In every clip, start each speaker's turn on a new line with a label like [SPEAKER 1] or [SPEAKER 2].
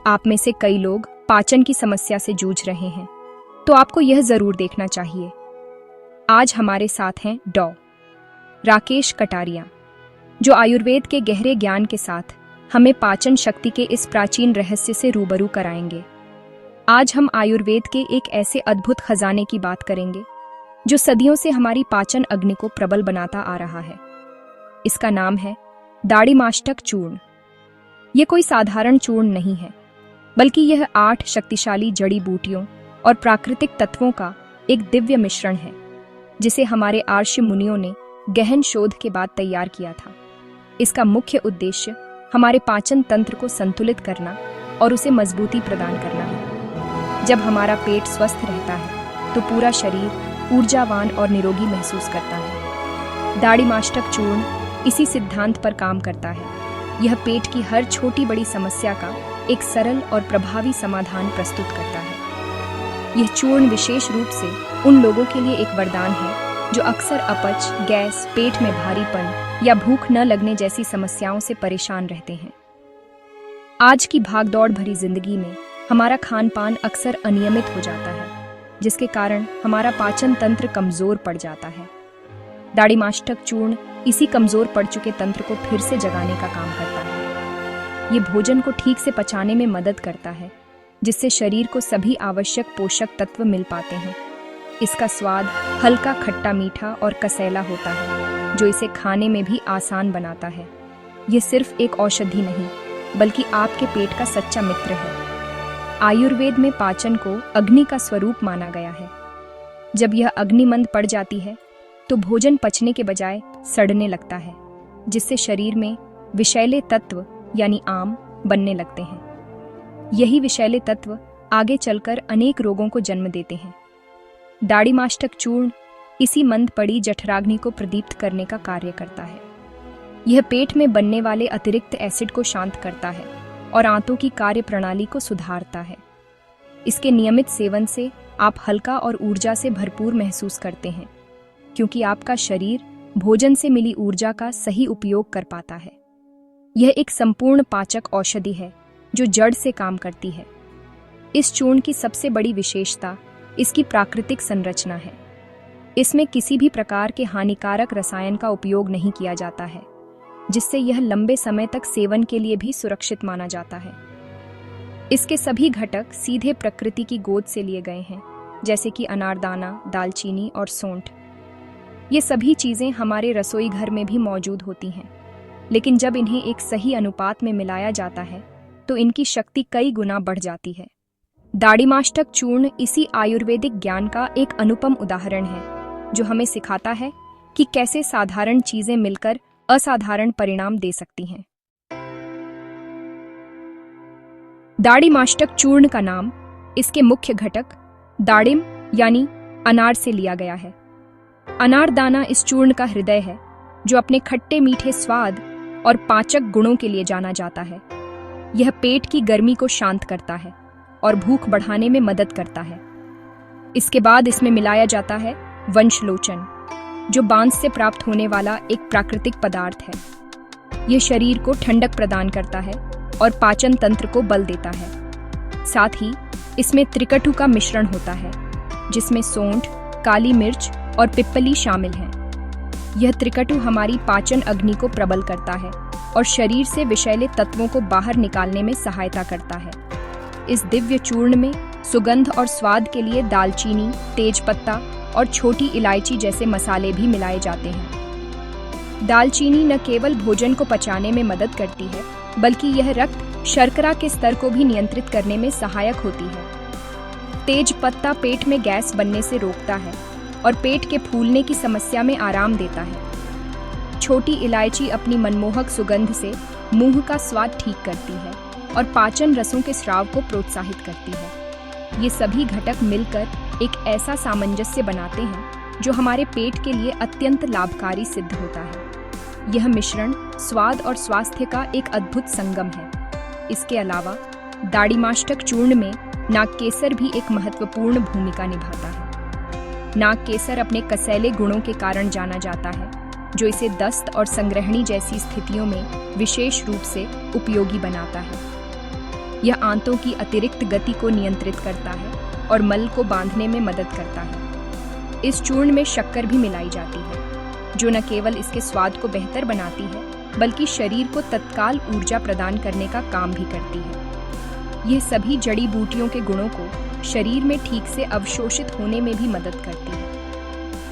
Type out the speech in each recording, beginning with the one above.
[SPEAKER 1] आप में से कई लोग पाचन की समस्या से जूझ रहे हैं, तो आपको यह जरूर देखना चाहिए। आज हमारे साथ हैं डॉ. राकेश कटारिया, जो आयुर्वेद के गहरे ज्ञान के साथ हमें पाचन शक्ति के इस प्राचीन रहस्य से रूबरू कराएंगे। आज हम आयुर्वेद के एक ऐसे अद्भुत खजाने की बात करेंगे जो सदियों से हमारी पाचन अग्नि को प्रबल बनाता आ रहा है। इसका नाम है दाढ़ीमाष्टक चूर्ण। यह कोई साधारण चूर्ण नहीं है, बल्कि यह 8 शक्तिशाली जड़ी बूटियों और प्राकृतिक तत्वों का एक दिव्य मिश्रण है, जिसे हमारे आर्ष मुनियों ने गहन शोध के बाद तैयार किया था। इसका मुख्य उद्देश्य हमारे पाचन तंत्र को संतुलित करना और उसे मजबूती प्रदान करना है। जब हमारा पेट स्वस्थ रहता है तो पूरा शरीर ऊर्जावान और निरोगी महसूस करता है। दाढ़ीमाष्टक चूर्ण इसी सिद्धांत पर काम करता है। यह पेट की हर छोटी बड़ी समस्या का एक सरल और प्रभावी समाधान प्रस्तुत करता है। यह चूर्ण विशेष रूप से उन लोगों के लिए एक वरदान है जो अक्सर अपच, गैस, पेट में भारीपन या भूख न लगने जैसी समस्याओं से परेशान रहते हैं। आज की भागदौड़ भरी जिंदगी में हमारा खान पान अक्सर अनियमित हो जाता है, जिसके कारण हमारा पाचन तंत्र कमजोर पड़ जाता है। दाढ़ीमाष्टक चूर्ण इसी कमजोर पड़ चुके तंत्र को फिर से जगाने का काम करता है। ये भोजन को ठीक से पचाने में मदद करता है, जिससे शरीर को सभी आवश्यक पोषक तत्व मिल पाते हैं। इसका स्वाद हल्का खट्टा मीठा और कसैला होता है, जो इसे खाने में भी आसान बनाता है। ये सिर्फ एक औषधि नहीं, बल्कि आपके पेट का सच्चा मित्र है। आयुर्वेद में पाचन को अग्नि का स्वरूप माना गया है। जब यह अग्नि मंद पड़ जाती है तो भोजन पचने के बजाय सड़ने लगता है, जिससे शरीर में विषैले तत्व यानी आम बनने लगते हैं। यही विषैले तत्व आगे चलकर अनेक रोगों को जन्म देते हैं। दाढ़ीमाष्टक चूर्ण इसी मंद पड़ी जठराग्नि को प्रदीप्त करने का कार्य करता है। यह पेट में बनने वाले अतिरिक्त एसिड को शांत करता है और आंतों की कार्य प्रणाली को सुधारता है। इसके नियमित सेवन से आप हल्का और ऊर्जा से भरपूर महसूस करते हैं, क्योंकि आपका शरीर भोजन से मिली ऊर्जा का सही उपयोग कर पाता है। यह एक संपूर्ण पाचक औषधि है जो जड़ से काम करती है। इस चूर्ण की सबसे बड़ी विशेषता इसकी प्राकृतिक संरचना है। इसमें किसी भी प्रकार के हानिकारक रसायन का उपयोग नहीं किया जाता है, जिससे यह लंबे समय तक सेवन के लिए भी सुरक्षित माना जाता है। इसके सभी घटक सीधे प्रकृति की गोद से लिए गए हैं, जैसे कि अनारदाना, दालचीनी और सौंठ। ये सभी चीजें हमारे रसोई घर में भी मौजूद होती हैं, लेकिन जब इन्हें एक सही अनुपात में मिलाया जाता है तो इनकी शक्ति कई गुना बढ़ जाती है। दाढ़ीमाष्टक चूर्ण इसी आयुर्वेदिक ज्ञान का एक अनुपम उदाहरण है, जो हमें सिखाता है कि कैसे साधारण चीजें मिलकर असाधारण परिणाम दे सकती हैं। दाढ़ीमाष्टक चूर्ण का नाम इसके मुख्य घटक दाड़िम यानी अनार से लिया गया है। अनारदाना इस चूर्ण का हृदय है, जो अपने खट्टे मीठे स्वाद और पाचक गुणों के लिए जाना जाता है। यह पेट की गर्मी को शांत करता है और भूख बढ़ाने में मदद करता है। इसके बाद इसमें मिलाया जाता है वंशलोचन, जो बांस से प्राप्त होने वाला एक प्राकृतिक पदार्थ है। यह शरीर को ठंडक प्रदान करता है और पाचन तंत्र को बल देता है। साथ ही इसमें त्रिकटु का मिश्रण होता है, जिसमें सौंठ, काली मिर्च और पिप्पली शामिल हैं। यह त्रिकटु हमारी पाचन अग्नि को प्रबल करता है और शरीर से विषैले तत्वों को बाहर निकालने में सहायता करता है। इस दिव्य चूर्ण में सुगंध और स्वाद के लिए दालचीनी, तेजपत्ता और छोटी इलायची जैसे मसाले भी मिलाए जाते हैं। दालचीनी न केवल भोजन को पचाने में मदद करती है, बल्कि यह रक्त शर्करा के स्तर को भी नियंत्रित करने में सहायक होती है। तेजपत्ता पेट में गैस बनने से रोकता है और पेट के फूलने की समस्या में आराम देता है। छोटी इलायची अपनी मनमोहक सुगंध से मुंह का स्वाद ठीक करती है और पाचन रसों के स्राव को प्रोत्साहित करती है। ये सभी घटक मिलकर एक ऐसा सामंजस्य बनाते हैं जो हमारे पेट के लिए अत्यंत लाभकारी सिद्ध होता है। यह मिश्रण स्वाद और स्वास्थ्य का एक अद्भुत संगम है। इसके अलावा दाढ़ीमाष्टक चूर्ण में नागकेसर भी एक महत्वपूर्ण भूमिका निभाता है। नागकेसर अपने कसैले गुणों के कारण जाना जाता है, जो इसे दस्त और संग्रहणी जैसी स्थितियों में विशेष रूप से उपयोगी बनाता है। यह आंतों की अतिरिक्त गति को नियंत्रित करता है और मल को बांधने में मदद करता है। इस चूर्ण में शक्कर भी मिलाई जाती है, जो न केवल इसके स्वाद को बेहतर बनाती है, बल्कि शरीर को तत्काल ऊर्जा प्रदान करने का काम भी करती है। यह सभी जड़ी बूटियों के गुणों को शरीर में ठीक से अवशोषित होने में भी मदद करती है।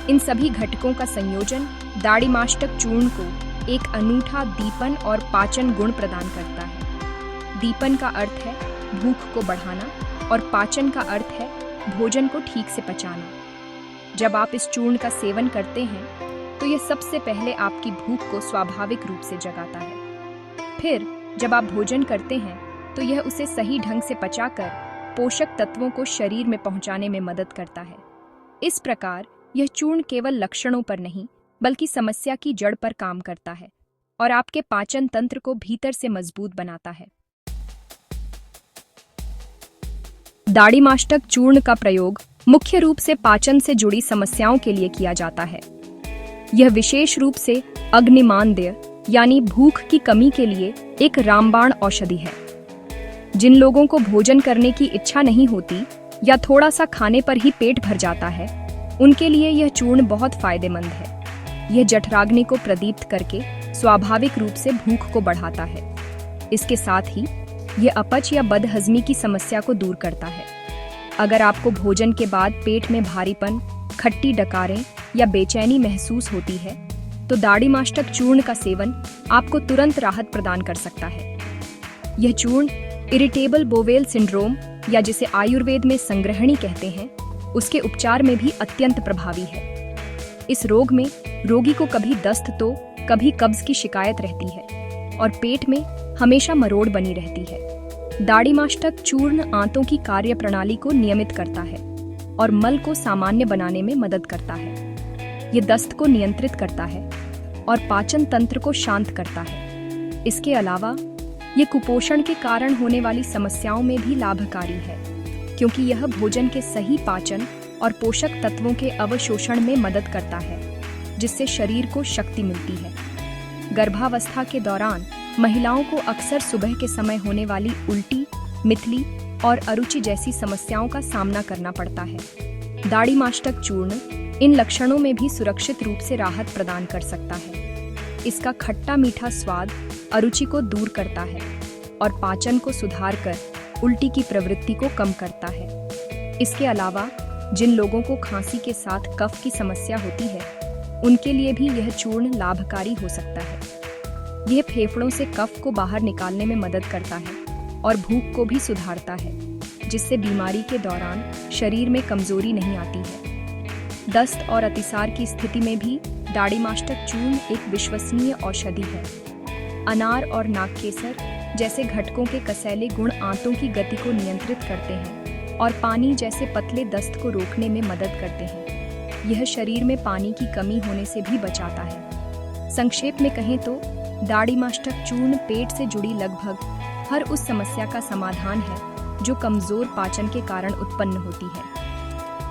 [SPEAKER 1] इन सभी घटकों का संयोजन दाढ़ीमाष्टक चूर्ण को एक अनूठा दीपन और पाचन गुण प्रदान करता है। दीपन का अर्थ है भूख को बढ़ाना और पाचन का अर्थ है भोजन को ठीक से पचाना। जब आप इस चूर्ण का सेवन करते हैं तो यह सबसे पहले आपकी भूख को स्वाभाविक रूप से जगाता है। फिर जब आप भोजन करते हैं तो यह उसे सही ढंग से पचाकर पोषक तत्वों को शरीर में पहुंचाने में मदद करता है। इस प्रकार यह चूर्ण केवल लक्षणों पर नहीं, बल्कि समस्या की जड़ पर काम करता है और आपके पाचन तंत्र को भीतर से मजबूत बनाता है। दाढ़ीमाष्टक चूर्ण का प्रयोग मुख्य रूप से पाचन से जुड़ी समस्याओं के लिए किया जाता है। यह विशेष रूप से अग्निमांद्य यानी भूख की कमी के लिए एक रामबाण औषधि है। जिन लोगों को भोजन करने की इच्छा नहीं होती या थोड़ा सा खाने पर ही पेट भर जाता है, उनके लिए यह चूर्ण बहुत फायदेमंद है। यह जठराग्नि को प्रदीप्त करके स्वाभाविक रूप से भूख को बढ़ाता है। इसके साथ ही यह अपच या बदहजमी की समस्या को दूर करता है। अगर आपको भोजन के बाद पेट में भारीपन, खट्टी डकारें या बेचैनी महसूस होती है, तो दाढ़ीमाष्टक चूर्ण का सेवन आपको तुरंत राहत प्रदान कर सकता है। यह चूर्ण इरिटेबल बोवेल सिंड्रोम या जिसे आयुर्वेद में संग्रहणी कहते हैं, उसके उपचार में भी अत्यंत प्रभावी है। इस रोग में रोगी को कभी दस्त तो कभी कब्ज की शिकायत रहती है और पेट में हमेशा मरोड़ बनी रहती है। दाढ़ीमाष्टक चूर्ण आंतों की कार्य प्रणाली को नियमित करता है और मल को सामान्य बनाने में मदद करता है। ये दस्त को नियंत्रित करता है और पाचन तंत्र को शांत करता है। इसके अलावा ये कुपोषण के कारण होने वाली समस्याओं में भी लाभकारी है, क्योंकि यह भोजन के सही पाचन और पोषक तत्वों के अवशोषण में मदद करता है, जिससे शरीर को शक्ति मिलती है। गर्भावस्था के दौरान महिलाओं को अक्सर सुबह के समय होने वाली उल्टी, मितली और अरुचि जैसी समस्याओं का सामना करना पड़ता है। दाढ़ीमाष्टक चूर्ण इन लक्षणों में भी सुरक्षित रूप से राहत प्रदान कर सकता है। इसका खट्टा मीठा स्वाद अरुचि को दूर करता है और पाचन को सुधार कर उल्टी की प्रवृत्ति को कम करता है। इसके अलावा जिन लोगों को खांसी के साथ कफ की समस्या होती है, उनके लिए भी यह चूर्ण लाभकारी हो सकता है। यह फेफड़ों से कफ को बाहर निकालने में मदद करता है और भूख को भी सुधारता है, जिससे बीमारी के दौरान शरीर में कमजोरी नहीं आती है। दस्त और अतिसार की स्थिति में भी दाढ़ीमाष्टक चूर्ण एक विश्वसनीय औषधि है। अनार और नागकेसर जैसे घटकों के कसैले गुण आंतों की गति को नियंत्रित करते हैं और पानी जैसे पतले दस्त को रोकने में मदद करते हैं। यह शरीर में पानी की कमी होने से भी बचाता है। संक्षेप में कहें तो दाढ़ीमाष्टक चूर्ण पेट से जुड़ी लगभग हर उस समस्या का समाधान है जो कमजोर पाचन के कारण उत्पन्न होती है।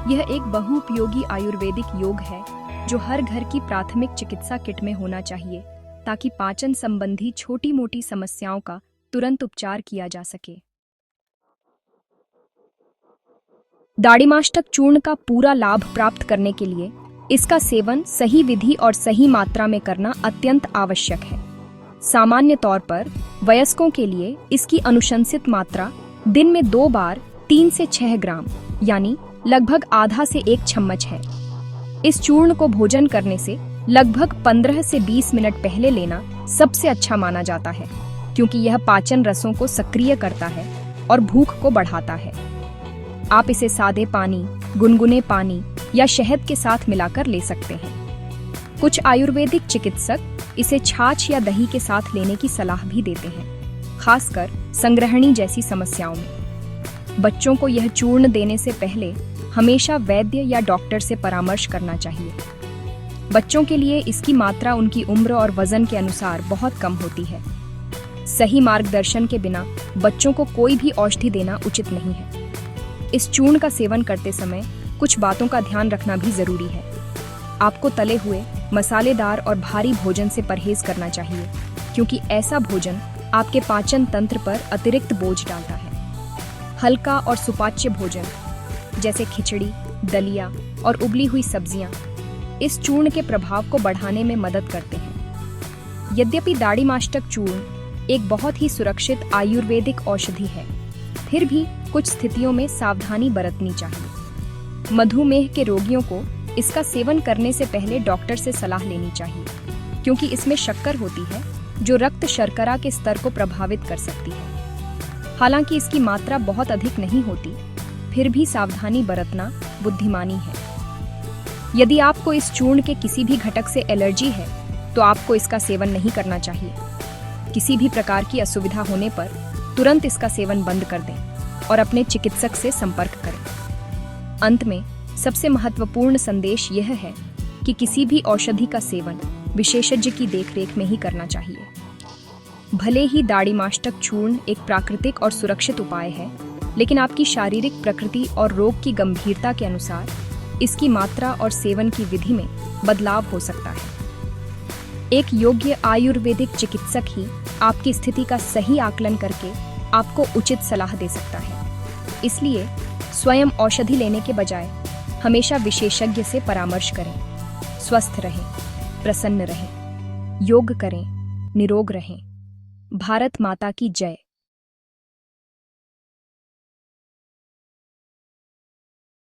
[SPEAKER 1] यह एक बहुउपयोगी आयुर्वेदिक योग है जो हर घर की प्राथमिक चिकित्सा किट में होना चाहिए, ताकि पाचन संबंधी छोटी मोटी समस्याओं का तुरंत उपचार किया जा सके। दाढ़ीमाष्टक चूर्ण का पूरा लाभ प्राप्त करने के लिए इसका सेवन सही विधि और सही मात्रा में करना अत्यंत आवश्यक है। सामान्य तौर पर वयस्कों के लिए इसकी अनुशंसित मात्रा दिन में 2 बार 3 से 6 ग्राम यानी लगभग आधा से 1 चम्मच है। इस चूर्ण को भोजन करने से लगभग 15 से 20 मिनट पहले लेना सबसे अच्छा माना जाता है, क्योंकि यह पाचन रसों को सक्रिय करता है और भूख को बढ़ाता है। आप इसे सादे पानी, गुनगुने पानी या शहद के साथ मिलाकर ले सकते हैं। कुछ आयुर्वेदिक चिकित्सक इसे छाछ या दही के साथ लेने की सलाह भी देते हैं, खासकर संग्रहणी जैसी समस्याओं में। बच्चों को यह चूर्ण देने से पहले हमेशा वैद्य या डॉक्टर से परामर्श करना चाहिए। बच्चों के लिए इसकी मात्रा उनकी उम्र और वजन के अनुसार बहुत कम होती है। सही मार्गदर्शन के बिना बच्चों को कोई भी औषधि देना उचित नहीं है। इस चूर्ण का सेवन करते समय कुछ बातों का ध्यान रखना भी जरूरी है। आपको तले हुए, मसालेदार और भारी भोजन से परहेज करना चाहिए, क्योंकि ऐसा भोजन आपके पाचन तंत्र पर अतिरिक्त बोझ डालता है। हल्का और सुपाच्य भोजन जैसे खिचड़ी, दलिया और उबली हुई सब्जियां इस चूर्ण के प्रभाव को बढ़ाने में मदद करते हैं। यद्यपि दाढ़ीमाष्टक चूर्ण एक बहुत ही सुरक्षित आयुर्वेदिक औषधि है, फिर भी कुछ स्थितियों में सावधानी बरतनी चाहिए। मधुमेह के रोगियों को इसका सेवन करने से पहले डॉक्टर से सलाह लेनी चाहिए, क्योंकि इसमें शक्कर होती है जो रक्त शर्करा के स्तर को प्रभावित कर सकती है। हालांकि इसकी मात्रा बहुत अधिक नहीं होती, फिर भी सावधानी बरतना बुद्धिमानी है। यदि आपको इस चूर्ण के किसी भी घटक से एलर्जी है, तो आपको इसका सेवन नहीं करना चाहिए। किसी भी प्रकार की असुविधा होने पर तुरंत इसका सेवन बंद कर दें और अपने चिकित्सक से संपर्क करें। अंत में सबसे महत्वपूर्ण संदेश यह है कि किसी भी औषधि का सेवन विशेषज्ञ की देखरेख में ही करना चाहिए। भले ही दाढ़ीमाष्टक चूर्ण एक प्राकृतिक और सुरक्षित उपाय है, लेकिन आपकी शारीरिक प्रकृति और रोग की गंभीरता के अनुसार इसकी मात्रा और सेवन की विधि में बदलाव हो सकता है। एक योग्य आयुर्वेदिक चिकित्सक ही आपकी स्थिति का सही आकलन करके आपको उचित सलाह दे सकता है। इसलिए स्वयं औषधि लेने के बजाय हमेशा विशेषज्ञ से परामर्श करें। स्वस्थ रहें, प्रसन्न रहें, योग करें, निरोग रहें। भारत माता की जय।